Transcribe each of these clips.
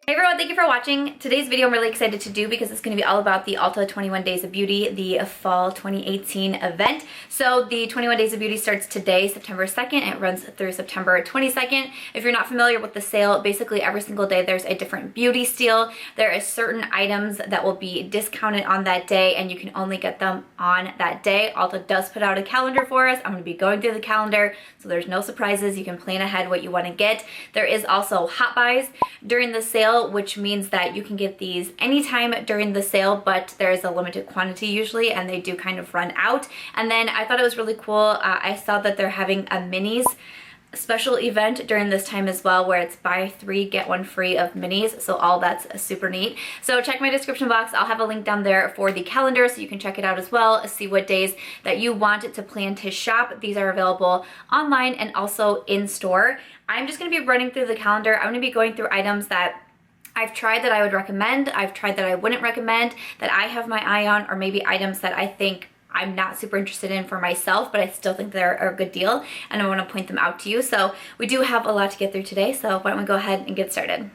Hey everyone, thank you for watching. Today's video I'm really excited to do because it's going to be all about the Ulta 21 Days of Beauty, the Fall 2018 event. So the 21 Days of Beauty starts today, September 2nd, and it runs through September 22nd. If you're not familiar with the sale, basically every single day there's a different beauty steal. There is certain items that will be discounted on that day and you can only get them on that day. Ulta does put out a calendar for us. I'm going to be going through the calendar, so there's no surprises. You can plan ahead what you want to get. There is also hot buys during the sale, which means that you can get these anytime during the sale, but there is a limited quantity usually and they do kind of run out. And then I thought it was really cool. I saw that they're having a minis special event during this time as well, where it's buy 3 get 1 free of minis, so all that's super neat. So check my description box. I'll have a link down there for the calendar so you can check it out as well, see what days that you want to plan to shop. These are available online and also in store. I'm just going to be running through the calendar. I'm going to be going through items that I've tried that I would recommend, I've tried that I wouldn't recommend, that I have my eye on, or maybe items that I think I'm not super interested in for myself, but I still think they're a good deal and I want to point them out to you. So we do have a lot to get through today, so why don't we go ahead and get started.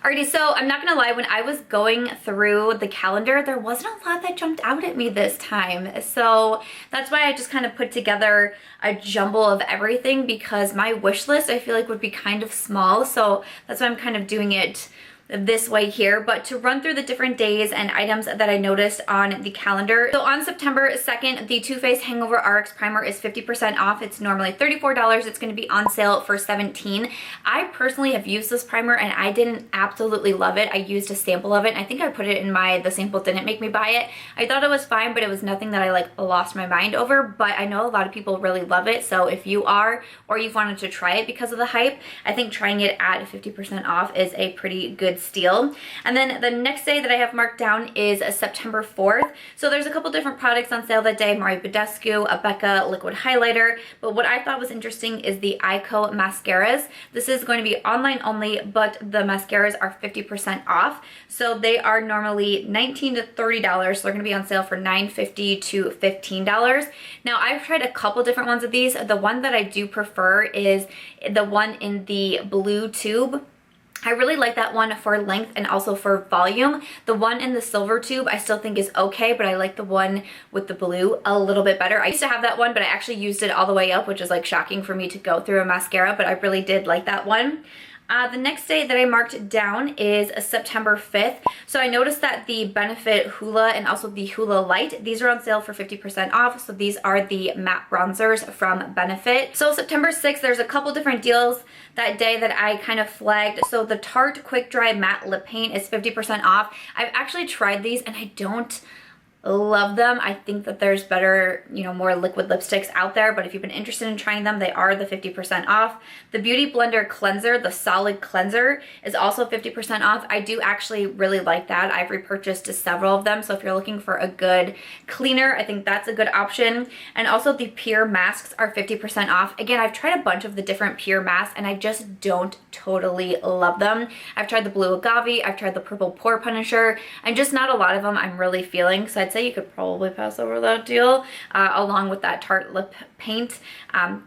Alrighty, so I'm not gonna lie, when I was going through the calendar, there wasn't a lot that jumped out at me this time. So that's why I just kind of put together a jumble of everything, because my wish list I feel like would be kind of small. So that's why I'm kind of doing it this way here, but to run through the different days and items that I noticed on the calendar. So on September 2nd, the Too Faced Hangover RX Primer is 50% off. It's normally $34. It's going to be on sale for $17. I personally have used this primer and I didn't absolutely love it. I used a sample of it and I think I put it in the sample didn't make me buy it. I thought it was fine, but it was nothing that I like lost my mind over, but I know a lot of people really love it. So if you are, or you've wanted to try it because of the hype, I think trying it at 50% off is a pretty good steal. And then the next day that I have marked down is September 4th. So there's a couple different products on sale that day. Mario Badescu, a Becca liquid highlighter. But what I thought was interesting is the Eyeko Mascaras. This is going to be online only, but the mascaras are 50% off. So they are normally $19 to $30. So they're going to be on sale for $9.50 to $15. Now I've tried a couple different ones of these. The one that I do prefer is the one in the blue tube. I really like that one for length and also for volume. The one in the silver tube I still think is okay, but I like the one with the blue a little bit better. I used to have that one, but I actually used it all the way up, which is like shocking for me to go through a mascara, but I really did like that one. The next day that I marked down is September 5th. So I noticed that the Benefit Hoola and also the Hoola Light, these are on sale for 50% off. So these are the matte bronzers from Benefit. So September 6th, there's a couple different deals that day that I kind of flagged. So the Tarte Quick Dry Matte Lip Paint is 50% off. I've actually tried these and I don't love them. I think that there's better, more liquid lipsticks out there, but if you've been interested in trying them, they are the 50% off. The Beauty Blender Cleanser, the Solid Cleanser, is also 50% off. I do actually really like that. I've repurchased several of them, so if you're looking for a good cleaner, I think that's a good option. And also the Pur Masks are 50% off. Again, I've tried a bunch of the different Pur masks and I just don't totally love them. I've tried the Blue Agave, I've tried the Purple Pore Punisher, and just not a lot of them I'm really feeling, so I'd say you could probably pass over that deal along with that Tarte Lip Paint.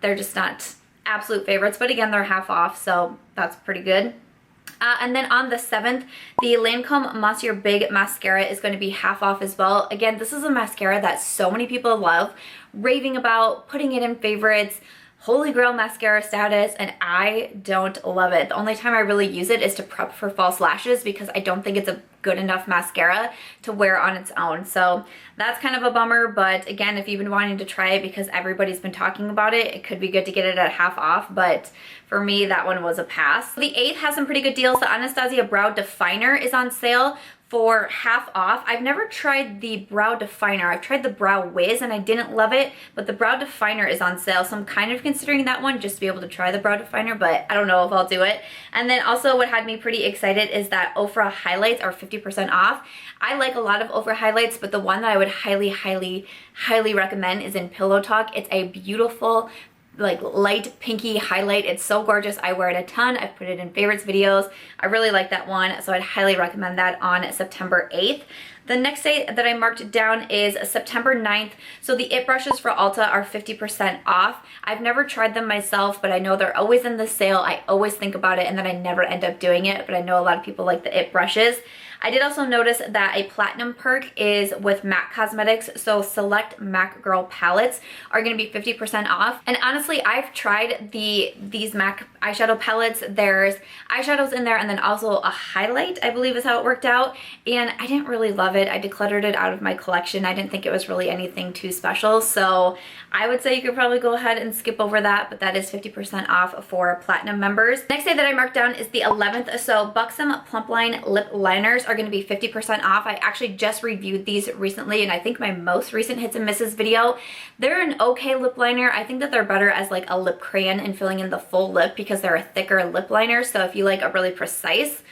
They're just not absolute favorites, but again, they're half off, so that's pretty good. And then on the 7th, the Lancome Mascara Big Mascara is going to be half off as well. Again, this is a mascara that so many people love, raving about, putting it in favorites, holy grail mascara status, and I don't love it. The only time I really use it is to prep for false lashes because I don't think it's a good enough mascara to wear on its own. So that's kind of a bummer, but again, if you've been wanting to try it because everybody's been talking about it, it could be good to get it at half off, but for me, that one was a pass. The 8th has some pretty good deals. The Anastasia Brow Definer is on sale for half off. I've never tried the Brow Definer. I've tried the Brow Wiz and I didn't love it, but the Brow Definer is on sale, so I'm kind of considering that one just to be able to try the Brow Definer, but I don't know if I'll do it. And then also what had me pretty excited is that Ofra highlights are 50% off. I like a lot of Ofra highlights, but the one that I would highly recommend is in Pillow Talk. It's a beautiful like light pinky highlight. It's so gorgeous. I wear it a ton. I've put it in favorites videos. I really like that one, so I'd highly recommend that on September 8th. The next day that I marked down is September 9th. So the IT brushes for Ulta are 50% off. I've never tried them myself, but I know they're always in the sale. I always think about it and then I never end up doing it, but I know a lot of people like the IT brushes. I did also notice that a platinum perk is with MAC Cosmetics, so select MAC Girl palettes are going to be 50% off. And honestly, I've tried these MAC eyeshadow palettes. There's eyeshadows in there and then also a highlight, I believe is how it worked out. And I didn't really love it. I decluttered it out of my collection. I didn't think it was really anything too special. So I would say you could probably go ahead and skip over that, but that is 50% off for platinum members. Next day that I marked down is the 11th. So Buxom Plump Line Lip Liners are going to be 50% off. I actually just reviewed these recently and I think my most recent hits and misses video. They're an okay lip liner. I think that they're better as like a lip crayon and filling in the full lip because they're a thicker lip liner. So if you like a really precise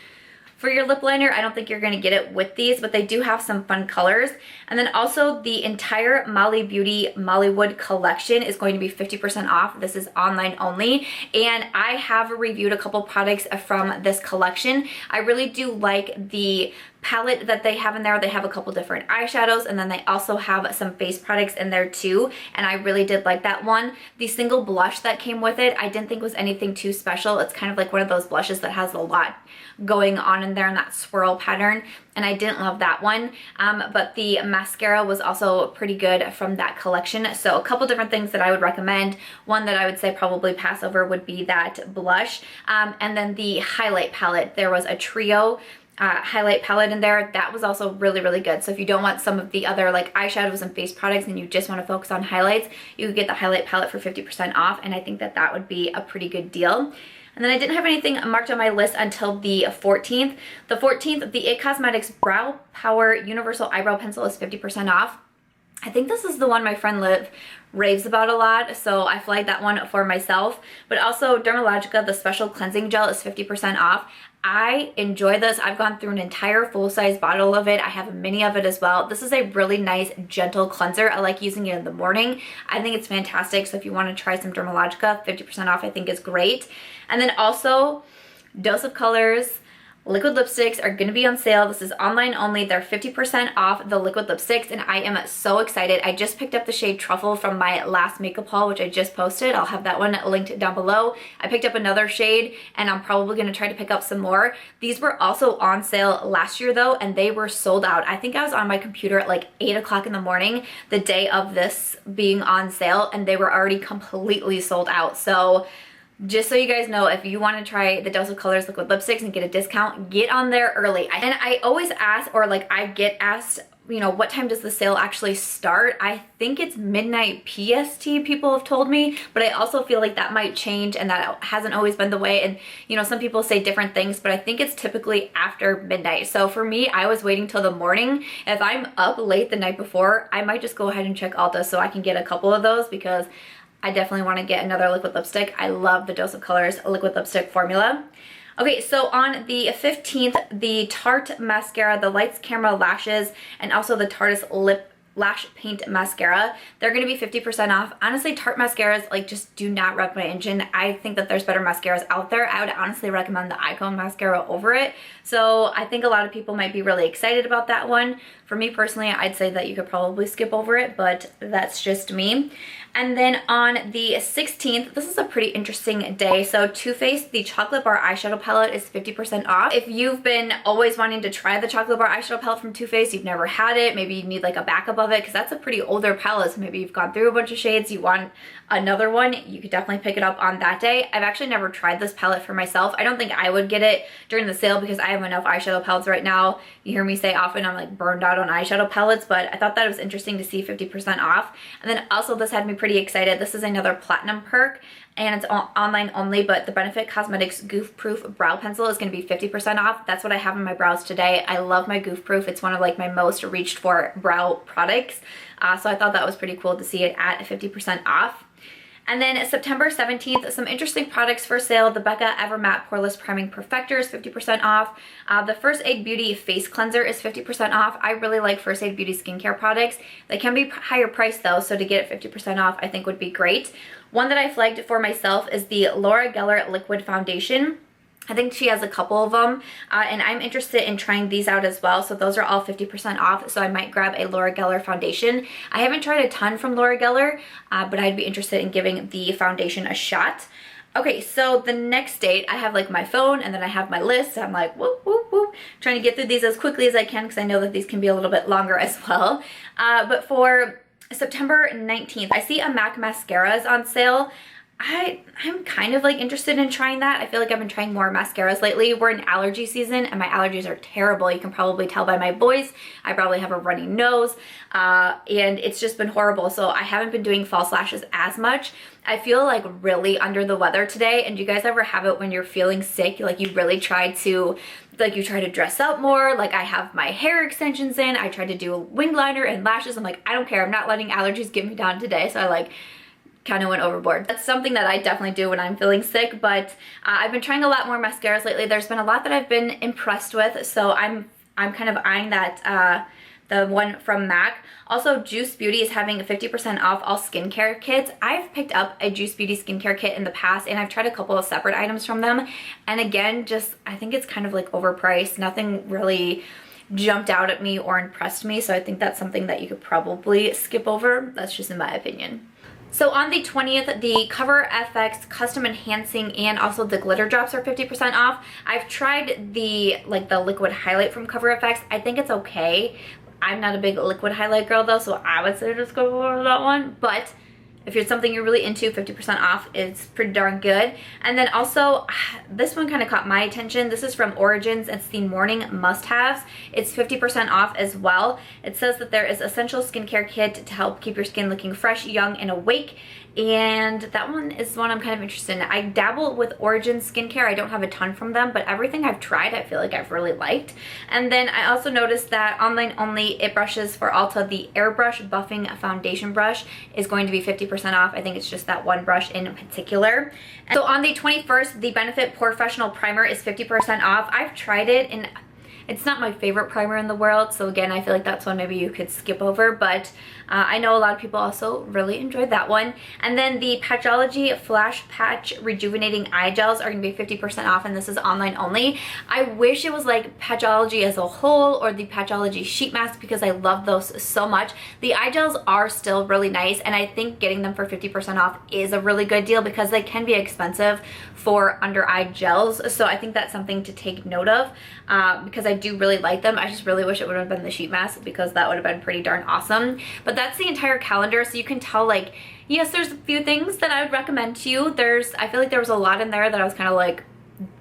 for your lip liner, I don't think you're going to get it with these, but they do have some fun colors. And then also the entire Molly Beauty Mallywood collection is going to be 50% off. This is online only. And I have reviewed a couple products from this collection. I really do like the palette that they have in there. They have a couple different eyeshadows and then they also have some face products in there too, and I really did like that one. The single blush that came with it I didn't think was anything too special. It's kind of like one of those blushes that has a lot going on in there in that swirl pattern, and I didn't love that one. But the mascara was also pretty good from that collection. So a couple different things that I would recommend. One that I would say probably pass over would be that blush, and then the highlight palette. There was a trio highlight palette in there that was also really good. So if you don't want some of the other like eyeshadows and face products and you just want to focus on highlights, you could get the highlight palette for 50% off, and I think that that would be a pretty good deal. And then I didn't have anything marked on my list until the 14th. The 14th, the IT Cosmetics Brow Power Universal Eyebrow Pencil is 50% off. I think this is the one my friend Liv raves about a lot, so I flagged that one for myself. But also Dermalogica, the Special Cleansing Gel is 50% off. I enjoy this. I've gone through an entire full-size bottle of it. I have a mini of it as well. This is a really nice, gentle cleanser. I like using it in the morning. I think it's fantastic. So if you want to try some Dermalogica, 50% off I think is great. And then also, Dose of Colors liquid lipsticks are going to be on sale. This is online only. They're 50% off the liquid lipsticks and I am so excited. I just picked up the shade Truffle from my last makeup haul, which I just posted. I'll have that one linked down below. I picked up another shade and I'm probably going to try to pick up some more. These were also on sale last year though, and they were sold out. I think I was on my computer at like 8 o'clock in the morning the day of this being on sale and they were already completely sold out. So just so you guys know, if you want to try the Dose of Colors liquid lipsticks and get a discount, get on there early. And I always ask, or like I get asked, you know, what time does the sale actually start? I think it's midnight PST, people have told me, but I also feel like that might change and that hasn't always been the way. And you know, some people say different things, but I think it's typically after midnight. So for me, I was waiting till the morning. If I'm up late the night before, I might just go ahead and check Ulta so I can get a couple of those because I definitely want to get another liquid lipstick. I love the Dose of Colors liquid lipstick formula. Okay, so on the 15th, the Tarte Mascara, the Lights Camera Lashes, and also the Tarte Lip Lash Paint Mascara, they're going to be 50% off. Honestly, Tarte mascaras like just do not rev my engine. I think that there's better mascaras out there. I would honestly recommend the Eyeko Mascara over it. So I think a lot of people might be really excited about that one. For me personally, I'd say that you could probably skip over it, but that's just me. And then on the 16th, this is a pretty interesting day. So Too Faced, the Chocolate Bar Eyeshadow Palette is 50% off. If you've been always wanting to try the Chocolate Bar Eyeshadow Palette from Too Faced, you've never had it, maybe you need like a backup of it because that's a pretty older palette. So maybe you've gone through a bunch of shades, you want another one, you could definitely pick it up on that day. I've actually never tried this palette for myself. I don't think I would get it during the sale because I have enough eyeshadow palettes right now. You hear me say often I'm like burned out on eyeshadow palettes, but I thought that it was interesting to see 50% off. And then also this had me pretty excited. This is another platinum perk and it's online only, but the Benefit Cosmetics Goof Proof Brow Pencil is going to be 50% off. That's what I have in my brows today. I love my Goof Proof. It's one of like my most reached for brow products. So I thought that was pretty cool to see it at 50% off. And then September 17th, some interesting products for sale. The Becca Evermatte Poreless Priming Perfector is 50% off. The First Aid Beauty Face Cleanser is 50% off. I really like First Aid Beauty skincare products. They can be higher priced though, so to get it 50% off I think would be great. One that I flagged for myself is the Laura Geller Liquid Foundation. I think she has a couple of them, and I'm interested in trying these out as well. So those are all 50% off, so I might grab a Laura Geller foundation. I haven't tried a ton from Laura Geller, but I'd be interested in giving the foundation a shot. Okay, so the next date, I have like my phone and then I have my list. I'm like, whoop, whoop, whoop, trying to get through these as quickly as I can because I know that these can be a little bit longer as well. But for September 19th, I see a MAC mascara is on sale. I'm kind of like interested in trying that. I feel like I've been trying more mascaras lately. We're in allergy season and my allergies are terrible. You can probably tell by my voice. I probably have a runny nose and it's just been horrible. So I haven't been doing false lashes as much. I feel like really under the weather today. And do you guys ever have it when you're feeling sick? Like you really try to dress up more. Like I have my hair extensions in. I tried to do a wing liner and lashes. I'm like, I don't care. I'm not letting allergies get me down today. So I like kind of went overboard. That's something that I definitely do when I'm feeling sick, but I've been trying a lot more mascaras lately. There's been a lot that I've been impressed with, so I'm kind of eyeing that the one from MAC. Also, Juice Beauty is having 50% off all skincare kits. I've picked up a Juice Beauty skincare kit in the past, and I've tried a couple of separate items from them, and again, just I think it's kind of like overpriced. Nothing really jumped out at me or impressed me, so I think that's something that you could probably skip over. That's just in my opinion. So on the 20th, the CoverFX Custom Enhancing and also the Glitter Drops are 50% off. I've tried the liquid highlight from CoverFX. I think it's okay. I'm not a big liquid highlight girl though, so I would say just go for that one. But if it's something you're really into, 50% off is pretty darn good. And then also, this one kind of caught my attention. This is from Origins. It's the Morning Must-Haves. It's 50% off as well. It says that there is essential skincare kit to help keep your skin looking fresh, young, and awake. And that one is one I'm kind of interested in. I dabble with Origins skincare. I don't have a ton from them, but everything I've tried I feel like I've really liked. And then I also noticed that online only It brushes for Ulta, the Airbrush Buffing Foundation Brush is going to be 50% off. I think it's just that one brush in particular. And so on the 21st, the Benefit Porefessional Primer is 50% off. I've tried it and it's not my favorite primer in the world, so again, I feel like that's one maybe you could skip over, but I know a lot of people also really enjoyed that one. And then the Patchology Flash Patch Rejuvenating Eye Gels are going to be 50% off, and this is online only. I wish it was like Patchology as a whole or the Patchology Sheet Mask because I love those so much. The eye gels are still really nice, and I think getting them for 50% off is a really good deal because they can be expensive for under eye gels, so I think that's something to take note of because I do really like them. I just really wish it would have been the sheet mask because that would have been pretty darn awesome. But that's the entire calendar, so you can tell, like, yes, there's a few things that I would recommend to you. I feel like there was a lot in there that I was kind of like,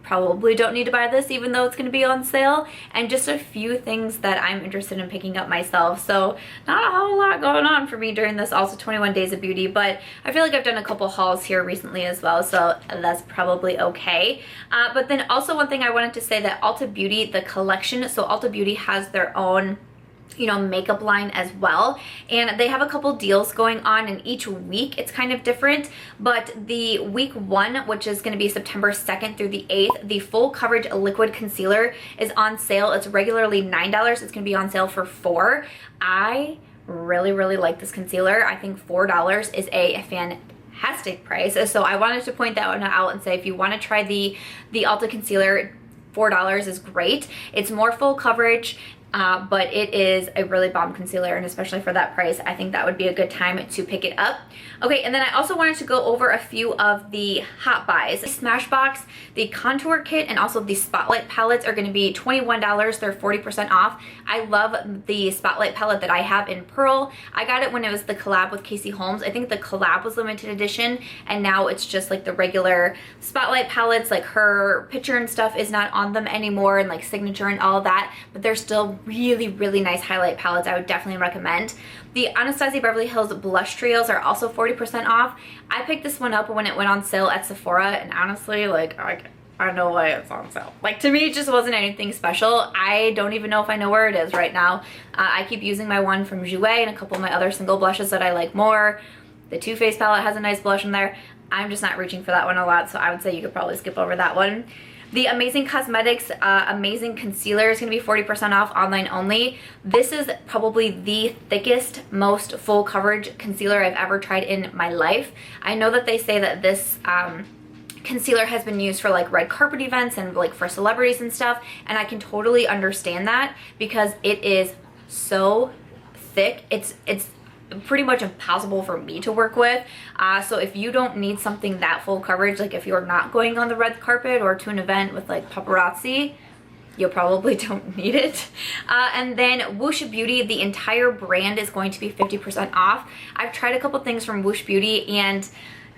probably don't need to buy this even though it's going to be on sale, and just a few things that I'm interested in picking up myself. So not a whole lot going on for me during this also 21 days of beauty, but I feel like I've done a couple hauls here recently as well, so that's probably okay. But then also one thing I wanted to say, that Ulta Beauty, the collection, so Ulta Beauty has their own, you know, makeup line as well, and they have a couple deals going on, and each week it's kind of different. But the week 1, which is going to be September 2nd through the 8th, the full coverage liquid concealer is on sale. It's regularly $9. It's going to be on sale for $4. I really like this concealer. I think $4 is a fantastic price, so I wanted to point that one out and say if you want to try the Ulta concealer, $4 is great. It's more full coverage, but it is a really bomb concealer, and especially for that price, I think that would be a good time to pick it up. Okay, and then I also wanted to go over a few of the hot buys. The Smashbox, the contour kit, and also the Spotlight palettes are going to be $21. They're 40% off. I love the Spotlight palette that I have in Pearl. I got it when it was the collab with Casey Holmes. I think the collab was limited edition, and now it's just like the regular Spotlight palettes. Like her picture and stuff is not on them anymore, and like signature and all that, but they're still really nice highlight palettes. I would definitely recommend. The Anastasia Beverly Hills blush trios are also 40% off. I picked this one up when it went on sale at Sephora, and honestly, like, I don't know why it's on sale. Like, to me, it just wasn't anything special. I don't even know if I know where it is right now. I keep using my one from Jouer and a couple of my other single blushes that I like more. The Too Faced palette has a nice blush in there. I'm just not reaching for that one a lot, so I would say you could probably skip over that one. The Amazing Cosmetics Amazing Concealer is going to be 40% off, online only. This is probably the thickest, most full coverage concealer I've ever tried in my life. I know that they say that this concealer has been used for like red carpet events and like for celebrities and stuff, and I can totally understand that because it is so thick. It's pretty much impossible for me to work with. So if you don't need something that full coverage, like if you're not going on the red carpet or to an event with like paparazzi, you probably don't need it. And then Whoosh Beauty, the entire brand is going to be 50% off. I've tried a couple things from Whoosh Beauty and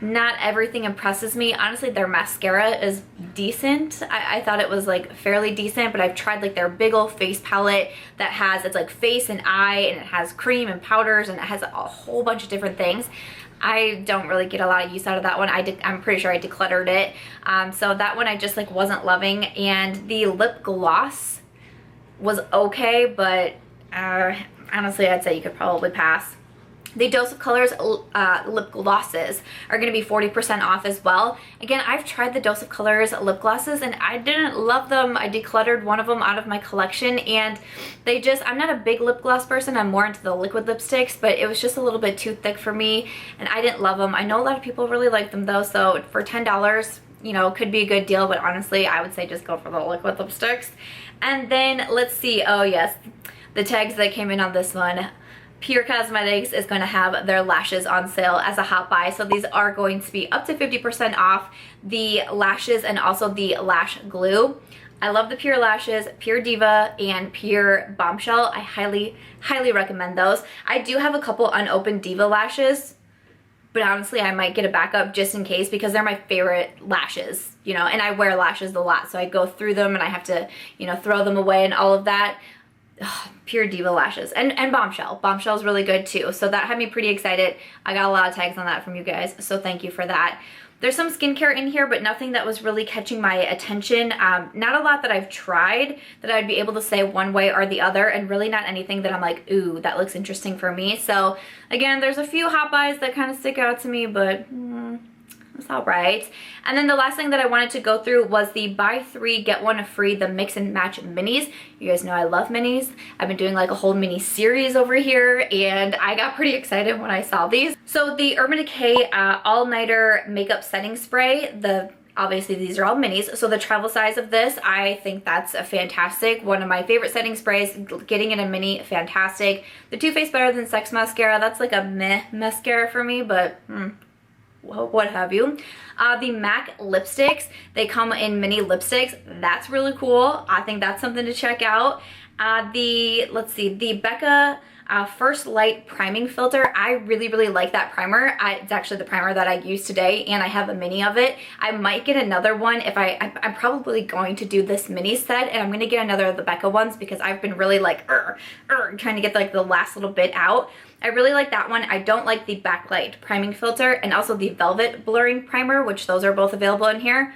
not everything impresses me. Honestly, their mascara is decent. I thought it was like fairly decent, but I've tried like their big old face palette that has, it's like face and eye, and it has cream and powders, and it has a whole bunch of different things. I don't really get a lot of use out of that one. I'm pretty sure I decluttered it. So that one I just like wasn't loving. And the lip gloss was okay, but honestly, I'd say you could probably pass. The Dose of Colors lip glosses are going to be 40% off as well. Again, I've tried the Dose of Colors lip glosses and I didn't love them. I decluttered one of them out of my collection, and they just, I'm not a big lip gloss person. I'm more into the liquid lipsticks, but it was just a little bit too thick for me and I didn't love them. I know a lot of people really like them though, so for $10, you know, could be a good deal, but honestly, I would say just go for the liquid lipsticks. And then let's see, oh yes, the tags that came in on this one. Pure Cosmetics is going to have their lashes on sale as a hot buy. So these are going to be up to 50% off, the lashes and also the lash glue. I love the Pure lashes, Pure Diva, and Pure Bombshell. I highly, highly recommend those. I do have a couple unopened Diva lashes, but honestly, I might get a backup just in case because they're my favorite lashes, you know, and I wear lashes a lot. So I go through them and I have to, you know, throw them away and all of that. Ugh, Pure Diva lashes and Bombshell. Bombshell is really good too. So that had me pretty excited. I got a lot of tags on that from you guys, so thank you for that. There's some skincare in here, but nothing that was really catching my attention. Not a lot that I've tried that I'd be able to say one way or the other, and really not anything that I'm like, ooh, that looks interesting for me. So again, there's a few hot buys that kind of stick out to me, but it's all right. And then the last thing that I wanted to go through was the buy 3 get 1 free, the mix and match minis. You guys know I love minis. I've been doing like a whole mini series over here and I got pretty excited when I saw these. So the Urban Decay All Nighter Makeup Setting Spray, obviously these are all minis, so the travel size of this, I think that's a fantastic. One of my favorite setting sprays. Getting in a mini, fantastic. The Too Faced Better Than Sex mascara, that's like a meh mascara for me, but what have you. The MAC lipsticks, they come in mini lipsticks. That's really cool. I think that's something to check out. Let's see, the Becca First Light Priming Filter. I really, really like that primer. It's actually the primer that I used today, and I have a mini of it. I might get another one if I'm probably going to do this mini set, and I'm going to get another of the Becca ones because I've been really like trying to get like the last little bit out. I really like that one. I don't like the Backlight Priming Filter and also the Velvet Blurring Primer, which those are both available in here.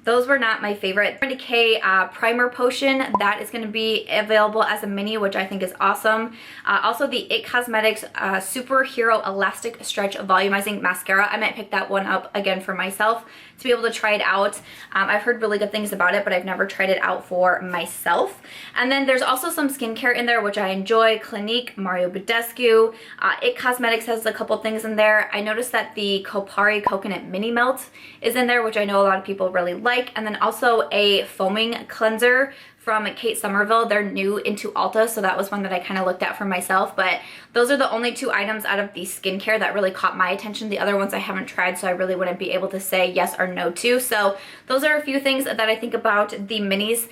Those were not my favorite. Urban Decay Primer Potion, that is going to be available as a mini, which I think is awesome. Also the It Cosmetics Superhero Elastic Stretch Volumizing Mascara. I might pick that one up again for myself to be able to try it out. I've heard really good things about it, but I've never tried it out for myself. And then there's also some skincare in there, which I enjoy. Clinique, Mario Badescu. It Cosmetics has a couple things in there. I noticed that the Kopari Coconut Mini Melt is in there, which I know a lot of people really like. And then also a foaming cleanser from Kate Somerville. They're new into Ulta, so that was one that I kind of looked at for myself. But those are the only 2 items out of the skincare that really caught my attention. The other ones I haven't tried, so I really wouldn't be able to say yes or no to. So those are a few things that I think about the minis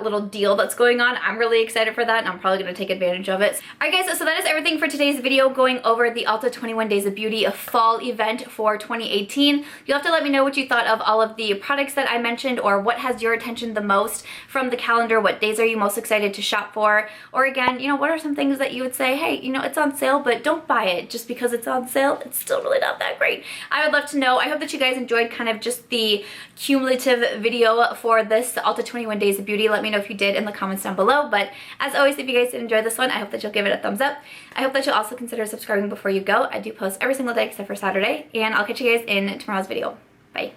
little deal that's going on. I'm really excited for that, and I'm probably going to take advantage of it. Alright guys, so that is everything for today's video, going over the Ulta 21 Days of Beauty fall event for 2018. You'll have to let me know what you thought of all of the products that I mentioned, or what has your attention the most from the calendar. What days are you most excited to shop for? Or again, you know, what are some things that you would say, hey, you know, it's on sale, but don't buy it just because it's on sale. It's still really not that great. I would love to know. I hope that you guys enjoyed kind of just the cumulative video for this Ulta 21 Days of Beauty. Let me know if you did in the comments down below. But as always, if you guys did enjoy this one, I hope that you'll give it a thumbs up. I hope that you'll also consider subscribing before you go. I do post every single day except for Saturday, and I'll catch you guys in tomorrow's video. Bye.